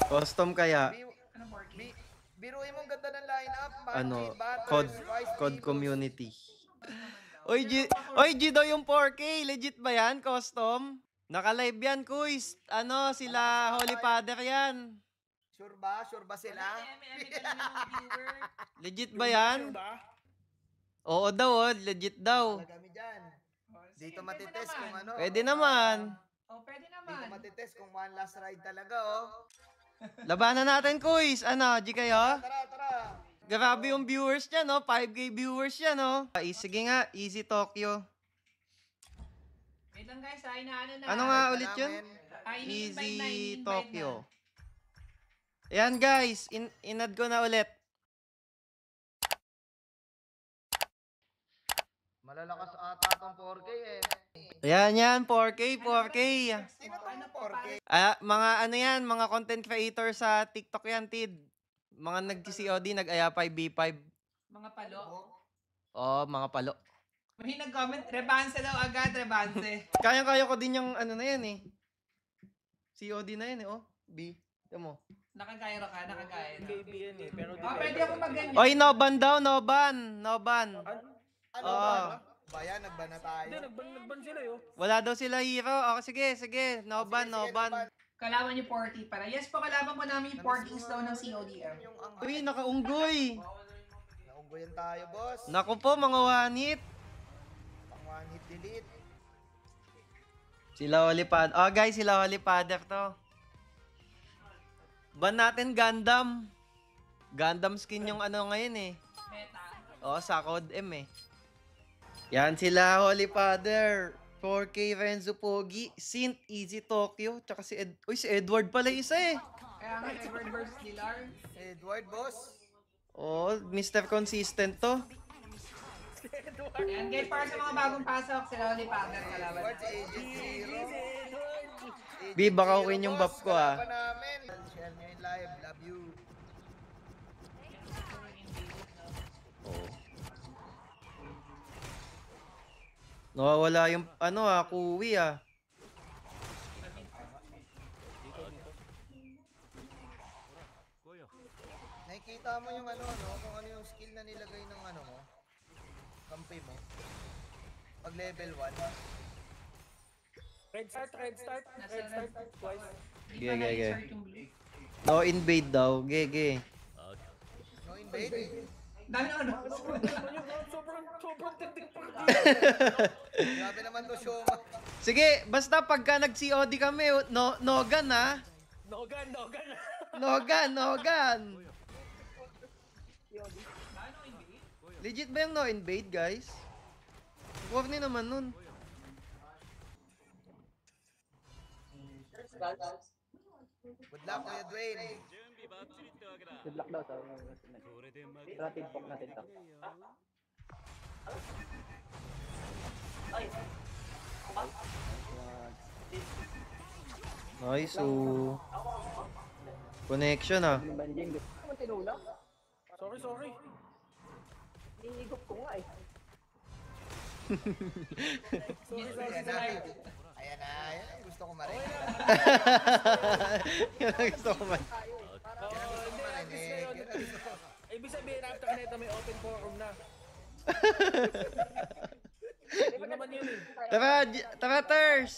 Custom kaya. Ano Porky? Biruin mo ang ganda ng lineup. Ano, Manji, Butters, code, Rice, code Tilos. community. Naman daw. Oy, G daw yung 4K. Legit ba yan, custom? Naka-live yan, kuys. Ano, sila Holy Father yan. Sure ba? Sure ba sila? Eme ka lang yung viewer. Legit ba yan? Oo daw, legit daw. Wala kami dyan. Oh, sige, Dito pwede matitest naman. kung ano. Pwede naman. Oh, pwede Dito naman. matitest kung one last ride talaga, oh. Labanan natin, kuys. Ano, G kayo? Tara. Grabe yung viewers niya, no? 5K viewers niya, no? Sige nga, Easy Tokyo. Wait lang guys, inaano na. Ano nga Ride ulit na yun? namin. Easy ini-invite Tokyo. na. Ayan, guys. Inad ko na ulit. Malalakas ata tong 4K eh. Ayan yan, 4K. Sino tong 4K? Mga ano yan, mga content creator sa TikTok yan, Tid. Mga nag-COD, nag-aya 5v5. Mga palo. Oh, mga palo. May nag-comment, Rebanse daw agad, Rebanse. Kaya-kaya ko din yung ano na yan eh. COD na yan eh, oh. B. Ito mo. Nakagairo ka, nakagairo. Baby yan eh, pero Oh, pwede ako mag-ganyan. Oy, Noban daw, Noban. Ano ba? Bayan, nagban na tayo. Hindi, nagban sila yun. Wala daw sila hero. Oh, sige. Noban. Kalaban niyo Porky para. Yes po, kalaban po namin yung Porkings daw ng CODM. Yung ang Uy, nakaunggoy. naunggoyan tayo, boss. Naku po, mga wanit. Pang one hit delete. Sila Holy Father. Oh, guys, sila Holy Father to. Ban natin Gundam. Gundam skin yung ano ngayon eh. Meta. Oh, sa Code M eh. Yan sila Holy Father. 4K Renzo Pogi, Sint, Easy Tokyo, tsaka si si Edward pala isa eh. Kaya nga, Edward versus Lilar. Edward, boss. Oh, Mr. Consistent to. Ayan, guys, para sa mga bagong pasok, sila Holy Father kalaban. Edward, si Agent Zero. B, baka okay yung buff ko ah. Kalaban namin. Share nyo in live. Love you. Nawawala yung ano kuwi ah. Nakikita mo yung ano, no? Kung ano yung skill na nilagay ng ano mo. Kampi mo. Pag level 1. Red start twice. Ge. Insert yung blue. No invade daw. Ge. No invade. Dami na ano. Sobrang tindig pa. Grabe naman to, Shoma. Sige, basta pagka nag-COD kami, Nogan ha. Nogan. Legit ba yung no invade, guys? Warning naman nun. Good luck, Kuya Dwayne. Good luck daw sa natin pok natin to. Nice, connection ah. Yung banjing. Ano tinula? Sorry. Iigop ko nga eh. Ayan na. Ayan ang gusto ko marinig. Yan ang gusto ko man. Ibig sabihin after nito may open forum na. Yun naman yun eh. Tara, Ters!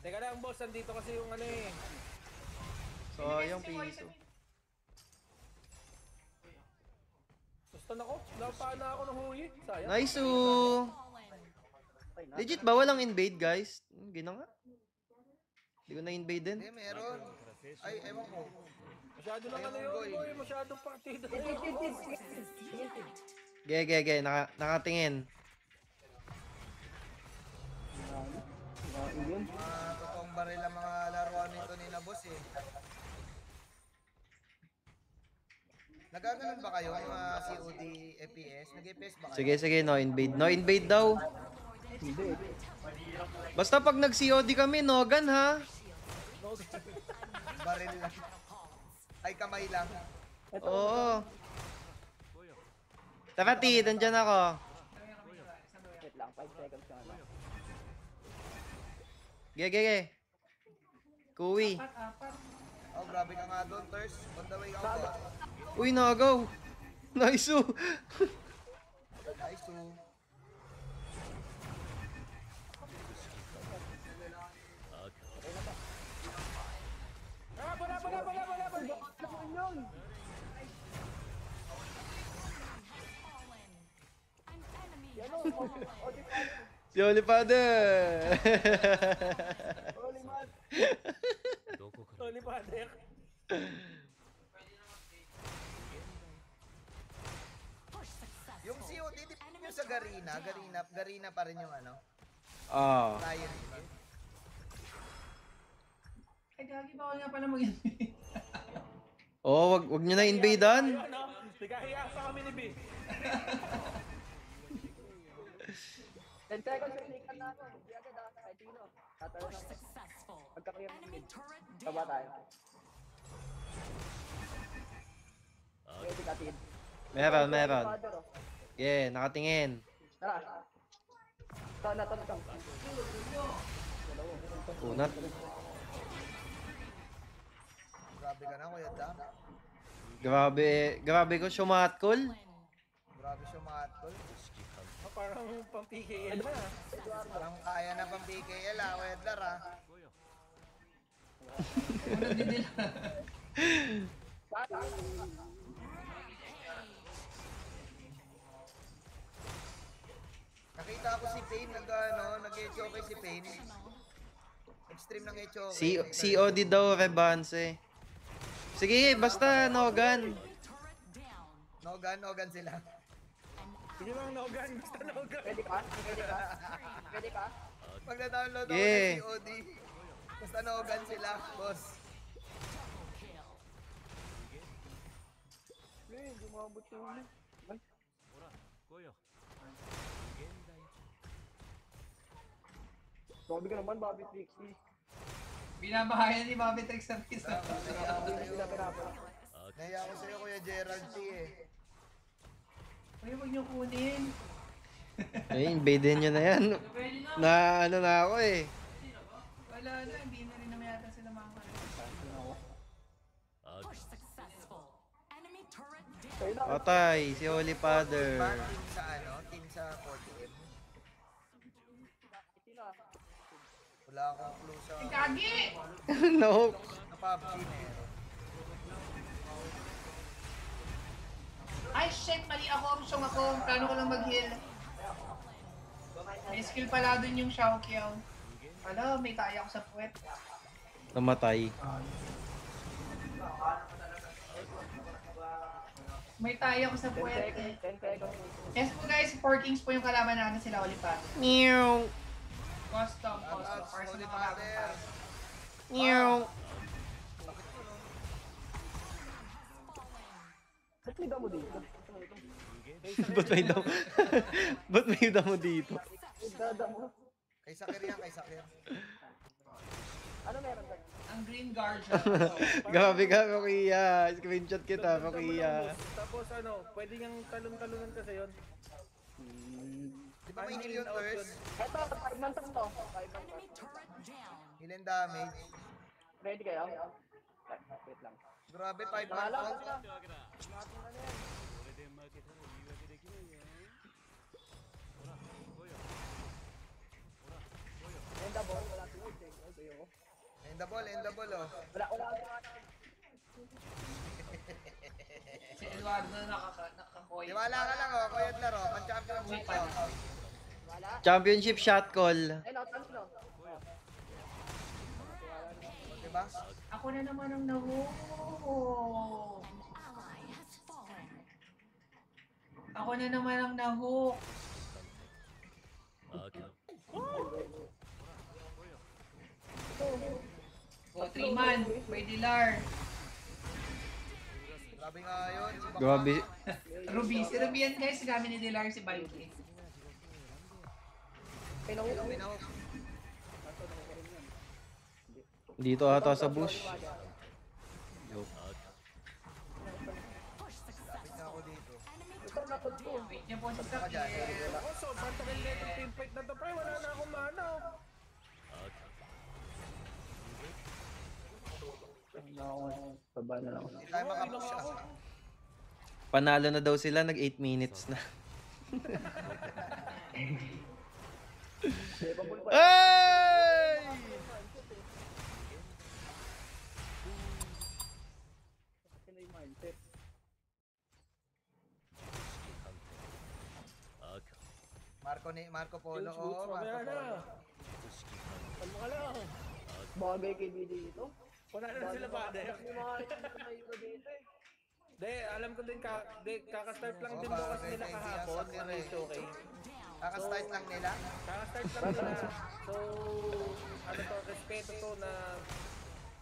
Teka lang boss, nandito kasi yung ano eh. So, yung piso. Gusto na ko, napaan na ako ng huyi. Sayang. Nice, Legit ba walang invade, guys? Gina nga. Hindi ko na-invade din. Hindi, meron. Ay, ewan ko. Masyado lang ano yun, boy. Masyadong partida. Ge. Nakatingin. Yun. Totoong baril ang mga laruan nito ni na boss eh. Nagaganon ba kayo mga COD FPS? Nag-FPS ba kayo? Sige, no invade. No invade daw. Hindi. Basta pag nag-COD kami, Nogan ha. Baril lang. Ay, kamay lang. Oo. Tara, T, nandyan ako. Wait lang, 5 seconds na lang. Ge. Kuwi. Apat. Oh, grabe ka nga doon, Thurs. On the way out, ah. Uy, nagaw! Nice, oh! Nice to. Si Holy Father! Holy Father. Yung COD, di ba yung sa Garina pa rin yung ano, Ah. client, diba? Ay, gagi ba nga pala mag-invade? Oh, wag nyo na invadean. Ayun, no? Nagkahiya pa kami ni B. 10 seconds yung sikat na ako. Hindi agad ah. Kahit sino. Tatalo na ako. Pagka-clear ng mid. Baba tayo. Pwede katid. Meron. Father, oh. Yeah, nakatingin. Tara. Tara. Unat. Grabe ka na, Kuya Dam. Grabe ko sumatkol. Grabe siya matol. Parang pang-PKL na. Parang kaya na pang PKL, ah, Kuya Edlar, ah. Nakita ko si Pain, nag-HOK si Pain. Extreme ng HOK. COD daw, Rebanse. Sige, basta Nogan. Nogan sila. Sige lang, Nogan. Basta Nogan. Pwede ka? Pag na-download ako Yeah. ng COD, basta Nogan sila, boss. Hindi umabot yung Sabi ka naman, Bobby Trixie. Binabahayan ni Bobby Trix sa pista. Naya ako sa'yo, Kuya Gerald T, eh. Uy, huwag niyo kunin. Ay, invade nyo na yan. Pwede na. Na ano na ako eh. Wala na, hindi na rin naman yata sila Patay, si Holy Father. Team sa 40M. Wala akong clue sa Gagi! No. na PUBG meron. Ay, shit! Mali ako. Siyong ako. Plano ko lang mag-heal. May skill pala dun yung Xiaoqiao. Ano, may taya ako sa puwet. Namatay. May taya ako sa puwet. 10 seconds. Yes po guys, 4 kings po yung kalaban natin sila Olipat. Meow. Custom, Shoutouts, personal Holy kalaban Father. pa. Meow. Bakit mo, no? Ba't may damo dito? Ba't may damo? Ba't may damo dito? Damo. Kay Sakir yan, kay Sakir. Ano meron ka? Ang Green Guardian. Grabe ka, Kuya. Screenshot kita, Damo Kuya. ng boss. Tapos ano, pwede niyang talon-talonan kasi yun. Di ba may heal yun, Thurs? Eto, 5 man to. 5 man to. Heal and damage. Ready kayo? Wait lang. Grabe, 5 Pangalan man ko na. End the ball. Wala tuloy. End the ball, oh. Wala. Si Eduardo nakakoy. Tiwala ka lang, oh. Kuya Edlar, oh. Pan-championship, oh. Wala. Championship shot call. Ay, no, tanto. Diba? Ako na naman ang nahook. Ako na naman ang nahook. O, 3 man. May Dilar. Grabe nga yun. Si Bakang. Grabe. Ruby. Si Ruby yan guys. Gamit ni Dilar si Valky. Pinahok. Dito ata sa bush. Joke. Lapit na ako dito. Wait niya po si Basta ka dyan. Sakir. Ako, sobrang tagal na itong team fight na to, pre. Wala na akong mana, oh. na ako. Baba na lang ako. Hindi tayo makapush ah. Panalo na daw sila, nag 8 minutes na. Capable pa. Ay! Sino yung mindset? Marco Polo. Yung shoots, Oo, mamaya Marco na. Polo. Kalma ka lang. Bagay kay BD dito. Wala na sila ba? Yung mga hero dito eh. De, alam ko din, kakastart lang din Oo, bukas bagay nila kay kahapon. Diaz, Ano yung showcase? Kakastart lang nila. Kakastart lang nila. So, ano to, respeto to na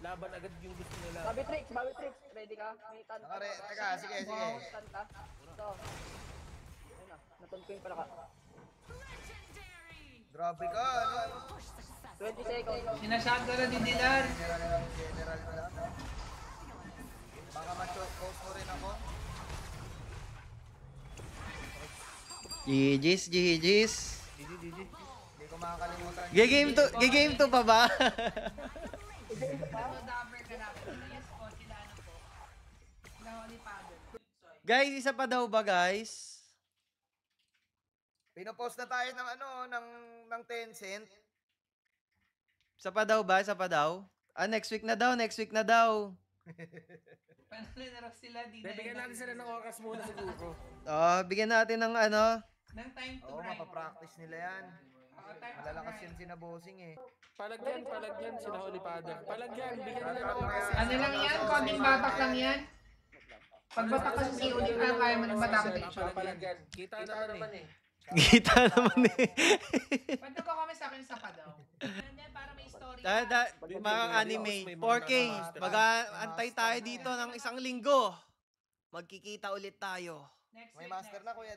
laban agad yung gusto nila. Bobby Tricks. Ready ka? May tan. Teka, sige. Tan ka. Ito. Ayun na. Natuntuin pala ka. Grabe ka, ano? 20 seconds. Sinashotgun na din nila. General na lang. Baka ma-post mo rin ako. GG's. Hindi ko makakalimutan. Gigame to pa ba? Ano dabber ka natin? Yes po, sila ano po. Sila Holy Father. Guys, isa pa daw ba guys? Pinopost na tayo ng ano, ng Tencent. Isa pa daw ba? Isa pa daw? Next week na daw. Panalo na raw sila. Di De, bigyan natin sila ng oras muna siguro. Bigyan natin ng ano. Ng time to Oo, grind. mapapractice nila yan. Time to Malalakas grind. yan sina bossing eh. Palagyan sila Holy Father. Palagyan, bigyan nila ng oras. Ano lang yan? Konting batak lang yan. Pag batak ka sa COD, kaya mo ng batak din siya. Palagyan. Kita naman eh. Kita naman eh. Pwede ko kami sa akin sa pa daw. And then, para may story. Mga anime, 4K. Mag-aantay tayo dito ng isang linggo. Magkikita ulit tayo. Next May week, master next na kuya.